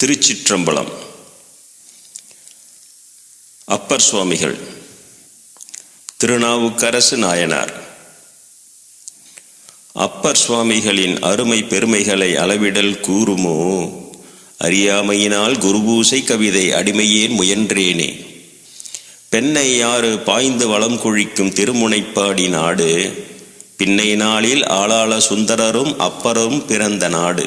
திருச்சிற்றம்பலம். அப்பர் சுவாமிகள். திருநாவுக்கரசு நாயனார். அப்பர் சுவாமிகளின் அருமை பெருமைகளை அளவிடல் கூறுமோ? அறியாமையினால் குருபூசை கவிதை அடிமையேன் முயன்றேனே. பெண்ணை யாறு பாய்ந்து வளம் கொழிக்கும் திருமுனைப்பாடி நாடு, பின்னை நாளில் ஆளாள சுந்தரரும் அப்பரும் பிறந்த நாடு.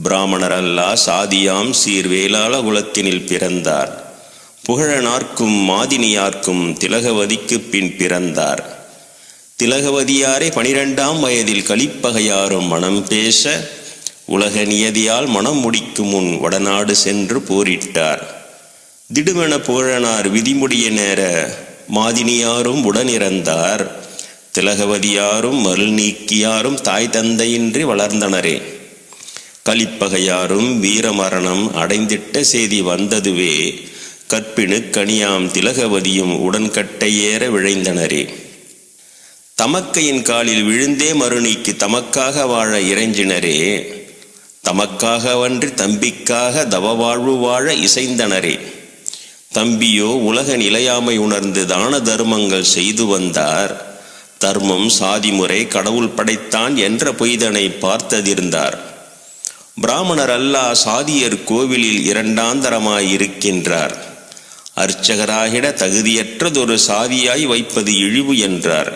பிராமணர் அல்லா சாதியாம் சீர் வேளாள குலத்தினில் பிறந்தார். புகழனார்க்கும் மாதினியார்க்கும் திலகவதிக்கு பின் பிறந்தார். திலகவதியாரை 12ஆம் வயதில் கலிப்பகையாரும் மனம் பேச, உலக நியதியால் மனம் முடிக்கும் முன் வடநாடு சென்று போரிட்டார். திடுமென புகழனார் விதிமுடிய நேர மாதினியாரும் உடனிறந்தார். திலகவதியாரும் மருள் நீக்கியாரும் தாய் தந்தையின்றி வளர்ந்தனரே. கலிப்பகையாரும் வீரமரணம் அடைந்திட்ட செய்தி வந்ததுவே, கற்பிணு கனியாம் திலகவதியும் உடன்கட்டை ஏற விழைந்தனரே. தமக்கையின் காலில் விழுந்தே மறுநீக்கி தமக்காக வாழ இறைஞ்சினரே. தமக்காகவன்றி தம்பிக்காக தவவாழ்வு வாழ இசைந்தனரே. தம்பியோ உலக நிலையாமை உணர்ந்து தான தர்மங்கள் செய்து வந்தார். தர்மம் சாதிமுறை கடவுள் படைத்தான் என்ற பொய்தனை பார்த்ததிர்ந்தார். பிராமணர் அல்லா சாதியர் கோவிலில் இரண்டாந்தரமாய் இருக்கின்றார். அர்ச்சகராகிட தகுதியற்றதொரு சாதியாய் வைப்பது இழிவு என்றார்.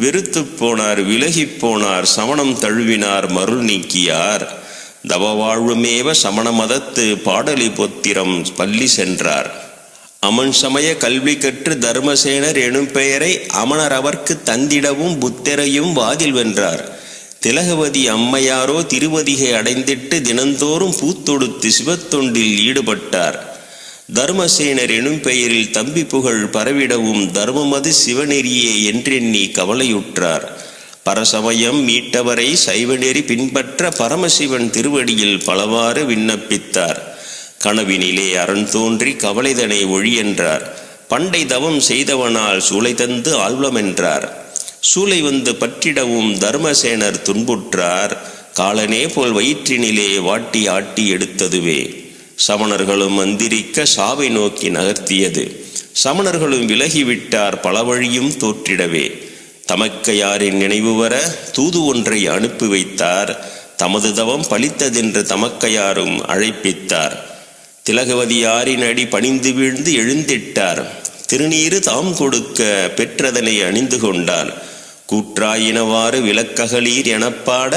வெறுத்து போனார், விலகி போனார், சமணம் தழுவினார், மருள் நீக்கியார். தவவாழ்வுமேவ சமண மதத்து பாடலி பொத்திரம் பள்ளி சென்றார். அமன் சமய கல்வி கற்று தர்மசேனர் எனும் பெயரை அமணர் அவர்க்கு தந்திடவும் புத்தரையும் வாதில் வென்றார். திலகவதி அம்மையாரோ திருவதிகை அடைந்திட்டு தினந்தோறும் பூத்தொடுத்து சிவத்தொண்டில் ஈடுபட்டார். தர்மசேனர் எனும் பெயரில் தம்பி புகழ் பரவிடவும் தர்மமது சிவநெறியே என்றெண்ணி கவலையுற்றார். பரசமயம் மீட்டவரை சைவநெறி பின்பற்ற பரமசிவன் திருவடியில் பலவாறு விண்ணப்பித்தார். கனவினிலே அரண் தோன்றி கவலைதனை ஒழியென்றார். பண்டை தவம் செய்தவனால் சூளை தந்து ஆழ்வமென்றார். சூளை வந்து பற்றிடவும் தர்மசேனர் துன்புற்றார். காலனே போல் வயிற்றினிலே வாட்டி ஆட்டி எடுத்ததுவே. சமணர்களும் மந்திரிக்க சாவை நோக்கி நகர்த்தியது. சமணர்களும் விலகிவிட்டார் பல வழியும் தோற்றிடவே. தமக்கையாரின் நினைவு வர தூது ஒன்றை அனுப்பி வைத்தார். தமது தவம் பலித்ததென்று தமக்கையாரும் அழைப்பித்தார். திலகவதியாரின் அடி பணிந்து வீழ்ந்து எழுந்திட்டார். திருநீரு தாம் கொடுக்க பெற்றதனை அணிந்து கொண்டார். கூற்றாயினவாறு விளக்ககலீர் எனப்பாட,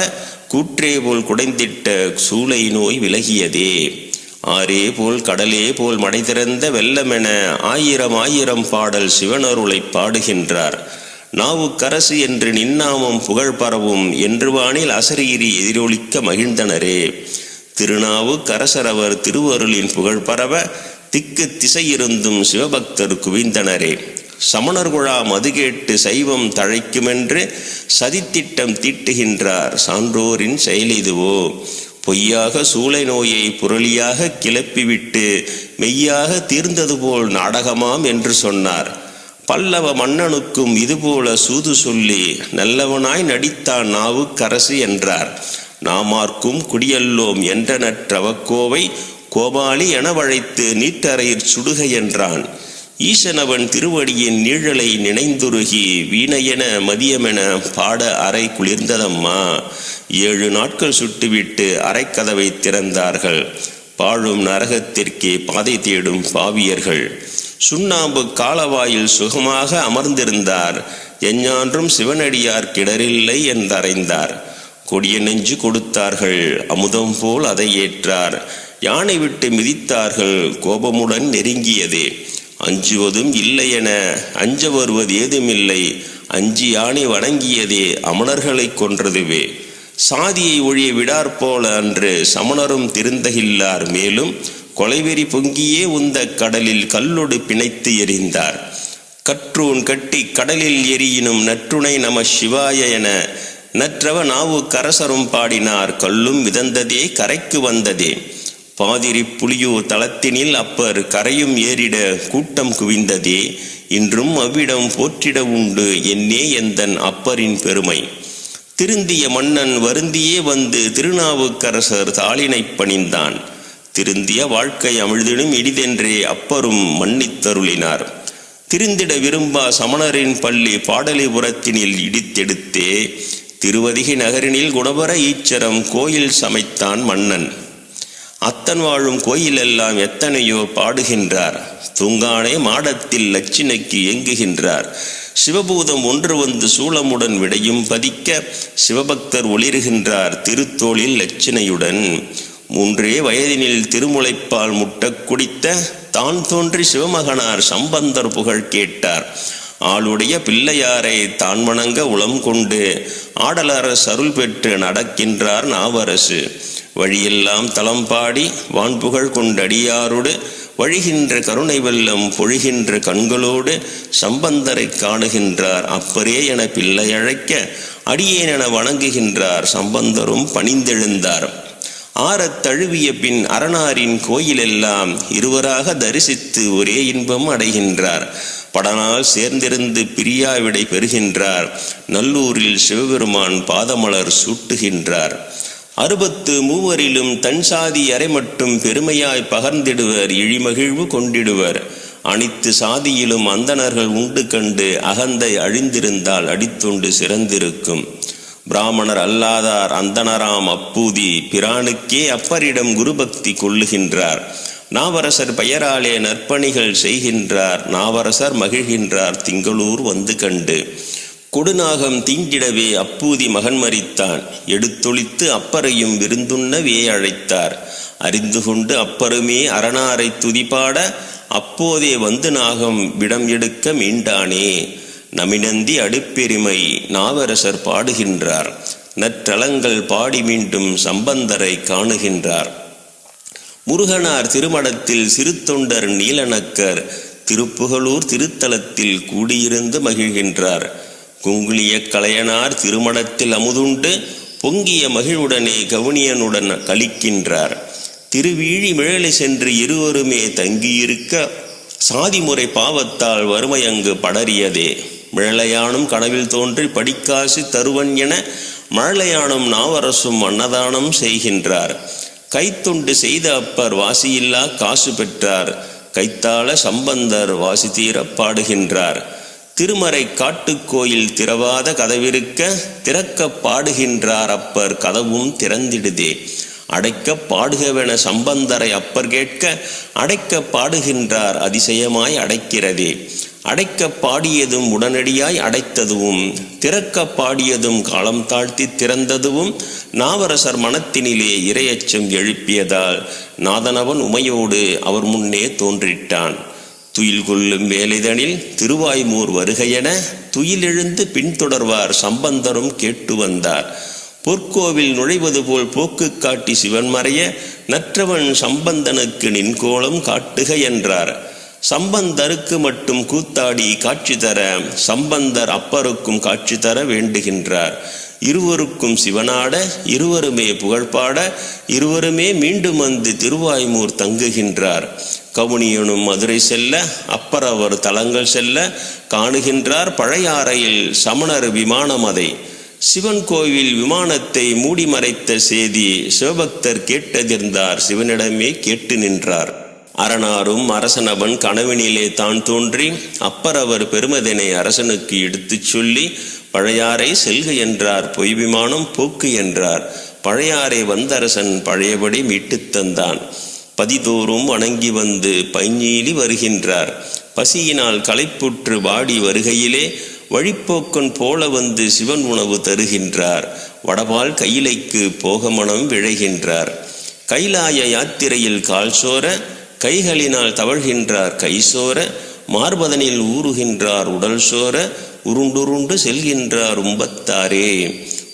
கூற்றே போல் குடைந்திட்ட சூளை நோய் விலகியதே. ஆரே போல் கடலே போல் மடை திறந்த வெள்ளமென ஆயிரம் ஆயிரம் பாடல் சிவனருளை பாடுகின்றார். நாவுக்கரசு என்று நின்னாமம் புகழ் பரவும் என்று வானில் அசரீரி எதிரொலிக்க மகிழ்ந்தனரே. திருநாவுக்கரசரவர் திருவருளின் புகழ் பரவ திக்கு திசையிருந்தும் சிவபக்தர் குவிந்தனரே. சமணர் குழா மது கேட்டு சைவம் தழைக்குமென்று சதித்திட்டம் தீட்டுகின்றார். சான்றோரின் செயலிதுவோ? பொய்யாக சூளை நோயை புரளியாக கிளப்பிவிட்டு மெய்யாக தீர்ந்தது போல் நாடகமாம் என்று சொன்னார். பல்லவ மன்னனுக்கும் இதுபோல சூது சொல்லி நல்லவனாய் நடித்தான் நாவுக்கரசு என்றார். நாமார்க்கும் குடியல்லோம் என்ற நற்றவக்கோவை கோபாலி என வழைத்து நீட்டறையிற் சுடுக என்றான். ஈசனவன் திருவடியின் நீழலை நினைந்துருகி வீணையென மதியமென பாட அறை குளிர்ந்ததம்மா. 7 நாட்கள் சுட்டுவிட்டு அறைக்கதவை திறந்தார்கள். பாழும் நரகத்திற்கே பாதை தேடும் பாவியர்கள். சுண்ணாம்பு காலவாயில் சுகமாக அமர்ந்திருந்தார். எஞ்ஞான்றும் சிவனடியார் கிடரில்லை என்றறைந்தார். கொடிய நெஞ்சு கொடுத்தார்கள், அமுதம் போல் அதை ஏற்றார். யானை விட்டு மிதித்தார்கள், கோபமுடன் நெருங்கியதே. அஞ்சுவதும் இல்லையென அஞ்ச வருவது ஏதுமில்லை. அஞ்சி யானை வணங்கியதே அமணர்களை கொன்றதுவே. சாதியை ஒழிய விடாற்போல அன்று சமணரும் திருந்தகில்லார். மேலும் கொலைவெறி பொங்கியே உந்த கடலில் கல்லொடு பிணைத்து எறிந்தார். கற்றூன் கட்டி கடலில் எரியினும் நற்றுணை நம சிவாய என நற்றவ நாவுக்கரசரும் பாடினார். கல்லும் மிதந்ததே கரைக்கு வந்ததே. பாதிரி புலியூர் தளத்தினில் அப்பர் கரையும் ஏறிட கூட்டம் குவிந்ததே. இன்றும் அவ்விடம் போற்றிட உண்டு என்னே எந்தன் அப்பரின் பெருமை. திருந்திய மன்னன் வருந்தியே வந்து திருநாவுக்கரசர் தாளினை பணிந்தான். திருந்திய வாழ்க்கை அமிழ்திடும் இடிதென்றே அப்பரும் மன்னித்தருளினார். திருந்திட விரும்பா சமணரின் பள்ளி பாடலிபுரத்தினில் இடித்தெடுத்தே திருவதிகை நகரினில் குணபர ஈச்சரம் கோயில் சமைத்தான் மன்னன். அத்தன் வாழும் கோயிலெல்லாம் எத்தனையோ பாடுகின்றார். தூங்கானே மாடத்தில் லட்சினைக்கு ஏங்குகின்றார். சிவபூதம் ஒன்று வந்து சூளமுடன் விடையும் பதிக்க சிவபக்தர் ஒளிருகின்றார் திருத்தோளில் லட்சினையுடன். 3 வயதினில் திருமுலைப்பால் முட்டக் குடித்த தான் தோன்றி சிவமகனார் சம்பந்தர் புகழ் கேட்டார். ஆளுடைய பிள்ளையாரை தான் வணங்க உளம் கொண்டு ஆடலரசு அருள் பெற்று நடக்கின்றார் நாவரசு. வழியெல்லாம் தலம் பாடி வான்புகழ் கொண்டடியாரோடு வழிகின்ற கருணை வெள்ளம் பொழிகின்ற கண்களோடு சம்பந்தரை காணுகின்றார். அப்பரே என பிள்ளை அழைக்க அடியேன் என வணங்குகின்றார். சம்பந்தரும் பணிந்தெழுந்தார். ஆறத் தழுவிய பின் அரணாரின் கோயிலெல்லாம் இருவராக தரிசித்து ஒரே இன்பம் அடைகின்றார். படனால் சேர்ந்திருந்து பிரியாவிடை பெறுகின்றார். நல்லூரில் சிவபெருமான் பாதமலர் சூட்டுகின்றார். 63 தன் சாதி அறை மட்டும் பெருமையாய் பகர்ந்திடுவர் இழிமகிழ்வு கொண்டிடுவர். அனைத்து சாதியிலும் அந்தணர்கள் உண்டு கண்டு அகந்தை அழிந்திருந்தால் அடித்தொண்டு சிறந்திருக்கும். பிராமணர் அல்லாதார் அந்தணராம் அப்பூதி பிரானுக்கே அப்பரிடம் குருபக்தி கொள்ளுகின்றார். நாவரசர் பெயராலே நற்பணிகள் செய்கின்றார். நாவரசர் மகிழ்கின்றார் திங்களூர் வந்து கண்டு. கொடுநாகம் தீண்டிடவே அப்பூதி மகன் மரித்தான். எடுத்தொழித்து அப்பரையும் விருந்துண்ணவே அழைத்தார். அறிந்து கொண்டு அப்பருமே அரணாரை துதிபாட அப்போதே வந்து நாகம் விடம் எடுக்க மீண்டானே. நமினந்தி அடுப்பெருமை நாவரசர் பாடுகின்றார். நற்றலங்கள் பாடி மீண்டும் சம்பந்தரை காணுகின்றார். முருகனார் திருமடத்தில் சிறுத்தொண்டர் நீலநக்கர் திருப்புகலூர் திருத்தலத்தில் கூடியிருந்து மகிழ்கின்றார். குங்குளிய கலையனார் திருமடத்தில் அமுதுண்டு பொங்கிய மகிழ்வுடனே கவுனியனுடன் கழிக்கின்றார். திருவீழி மிழலை சென்று இருவருமே தங்கியிருக்க சாதிமுறை பாவத்தால் வறுமை அங்கு படறியதே. மிழலையானும் கனவில் தோன்றி படிக்காசி தருவன் என மழலையானும் நாவரசும் அன்னதானம் செய்கின்றார். கைத்தொண்டு செய்த அப்பர் வாசியில்லா காசு பெற்றார். கைத்தாள சம்பந்தர் வாசி தீர பாடுகின்றார். திருமறை காட்டுக்கோயில் திறவாத கதவிருக்க திறக்க பாடுகின்றார் அப்பர் கதவும் திறந்திடுதே. அடைக்க பாடுகவென சம்பந்தரை அப்பர் கேட்க அடைக்க பாடுகின்றார் அதிசயமாய் அடைக்கிறதே. அடைக்க பாடியதும் உடனடியாய் அடைத்ததுவும் திறக்க பாடியதும் காலம் தாழ்த்தி திறந்ததுவும் நாவரசர் மனத்தினிலே இரையச்சம் எழுப்பியதால் நாதனவன் உமையோடு அவர் முன்னே தோன்றிட்டான். துயில் கொள்ளும் வேலைதனில் திருவாய்மூர் வருகையென துயிலெழுந்து பின்தொடர்வார் சம்பந்தரும் கேட்டு வந்தார். பொற்கோவில் நுழைவது போல் போக்கு காட்டி சிவன் மறைய நற்றவன் சம்பந்தனுக்கு நின்கோலம் காட்டுக என்றார். சம்பந்தருக்கு மட்டும் கூத்தாடி காட்சி தர சம்பந்தர் அப்பருக்கும் காட்சி தர வேண்டுகின்றார். இருவருக்கும் சிவனாட இருவருமே புகழ்பாட இருவருமே மீண்டும் வந்து திருவாய்மூர் தங்குகின்றார். கவுனியனும் மதுரை செல்ல அப்பர் அவர் தலங்கள் செல்ல காணுகின்றார். பழையாறையில் சமணர் விமானம் அதை சிவன் கோவில் விமானத்தை மூடி மறைத்த செய்தி சிவபக்தர் கேட்டதிர்ந்தார். சிவனிடமே கேட்டு நின்றார். அரணாரும் அரசனவன் கனவினிலே தான் தோன்றி அப்பர் அவர் பெருமதனை அரசனுக்கு எடுத்துச் சொல்லி பழையாறை செல்க என்றார். பொய் விமானம் போக்கு என்றார். பழையாறை வந்தரசன் பழையபடி மீட்டுத் தந்தான். பதிதோறும் வணங்கி வந்து பைஞ்சீலி வருகின்றார். பசியினால் களைப்புற்று வாடி வருகையிலே வழிப்போக்கன் போல வந்து சிவன் உணவு தருகின்றார். வடபால் கையிலைக்கு போக மனம் விழைகின்றார். கைலாய யாத்திரையில் கால் சோர கைகளினால் தவழ்கின்றார். கை சோர மார்பதனில் ஊறுகின்றார். உடல் சோர உருண்டுருண்டு செல்கின்றார். உம்பத்தாரே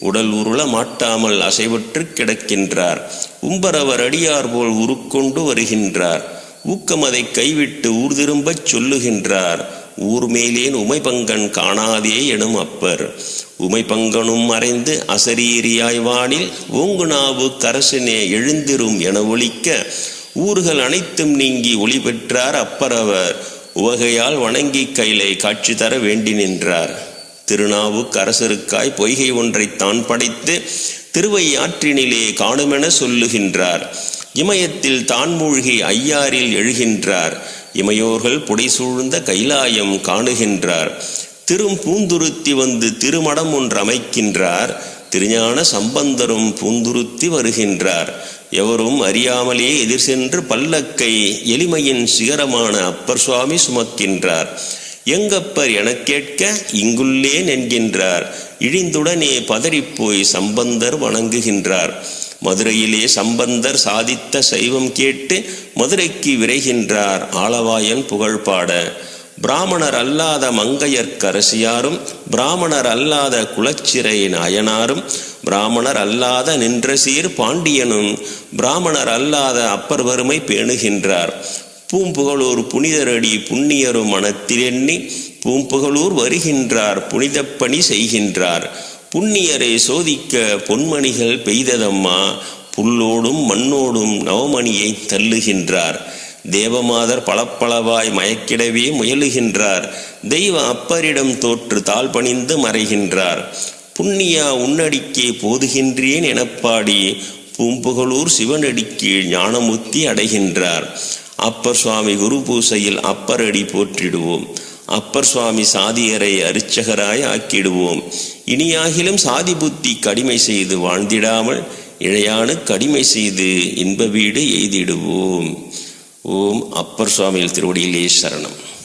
உடல் உருள மாட்டாமல் அசைவற்று கிடக்கின்றார். உம்பரவர் அடியார் போல் உருக்கொண்டு வருகின்றார். ஊக்கமதை கைவிட்டு ஊர் திரும்பச் சொல்லுகின்றார். ஊர்மேலேன் உமைபங்கன் காணாதே எனும் அப்பர். உமைபங்கனும் மறைந்து அசரீரியாய் வானில் ஓங்குநாவு கரசனே எழுந்திரும் என ஒலிக்க ஊர்கள் அனைத்தும் நீங்கி ஒளி பெற்றார் அப்பரவர். உவகையால் வணங்கி கைலை காட்சி தர வேண்டி நின்றார். திருநாவுக்கரசருக்காய் பொய்கை ஒன்றை தான் படைத்து திருவை ஆற்றினிலே காணுமென சொல்லுகின்றார். இமயத்தில் தான் மூழ்கி ஐயாறில் எழுகின்றார். இமையோர்கள் புடைசூழ்ந்த கைலாயம் காணுகின்றார். பூந்துருத்தி வந்து திருமடம் ஒன்று அமைக்கின்றார். திருஞான சம்பந்தரும் பூந்துருத்தி வருகின்றார். எவரும் அறியாமலே எதிர் சென்று பல்லக்கை எளிமையின் சிகரமான அப்பர் சுவாமி சுமக்கின்றார். எங்கப்பர் எனக் கேட்க இங்குள்ளேன் என்கின்றார். இழிந்துடனே பதறிப்போய் சம்பந்தர் வணங்குகின்றார். மதுரையிலே சம்பந்தர் சாதித்த சைவம் கேட்டு மதுரைக்கு விரைகின்றார். ஆளவாயன் புகழ்பாட பிராமணர் அல்லாத மங்கையர்க்கரசியாரும் பிராமணர் அல்லாத குலச்சிறை நாயனாரும் பிராமணர் அல்லாத நின்றசீர் பாண்டியனும் பிராமணர் அல்லாத அப்பர் வறுமை பேணுகின்றார். பூம்புகழூர் புனிதரடி புண்ணியரும் மனத்தில் எண்ணி பூம்புகழூர் வருகின்றார். புனிதப்பணி செய்கின்றார். புண்ணியரை சோதிக்க பொன்மணிகள் பெய்ததம்மா. புல்லோடும் மண்ணோடும் நவமணியை தள்ளுகின்றார். தேவமாதர் பளப்பளவாய் மயக்கிடவே முயலுகின்றார். தெய்வ அப்பரிடம் தோற்று தாழ் பணிந்து மறைகின்றார். புண்ணியா உன்னடிக்கே போதுகின்றேன் எனப்பாடி பூம்புகழூர் சிவனடிக்கீழ் ஞானமுத்தி அடைகின்றார். அப்பர் சுவாமி குரு பூசையில் அப்பரடி போற்றிடுவோம். அப்பர் சுவாமி சாதியரை அரிச்சகராய் ஆக்கிடுவோம். இனியாகிலும் சாதி புத்தி கடிமை செய்து வாழ்ந்திடாமல் இழையானு கடிமை செய்து இன்ப வீடு எய்திடுவோம். ஓம் அப்பர் சுவாமிகள் திருவடியிலே சரணம்.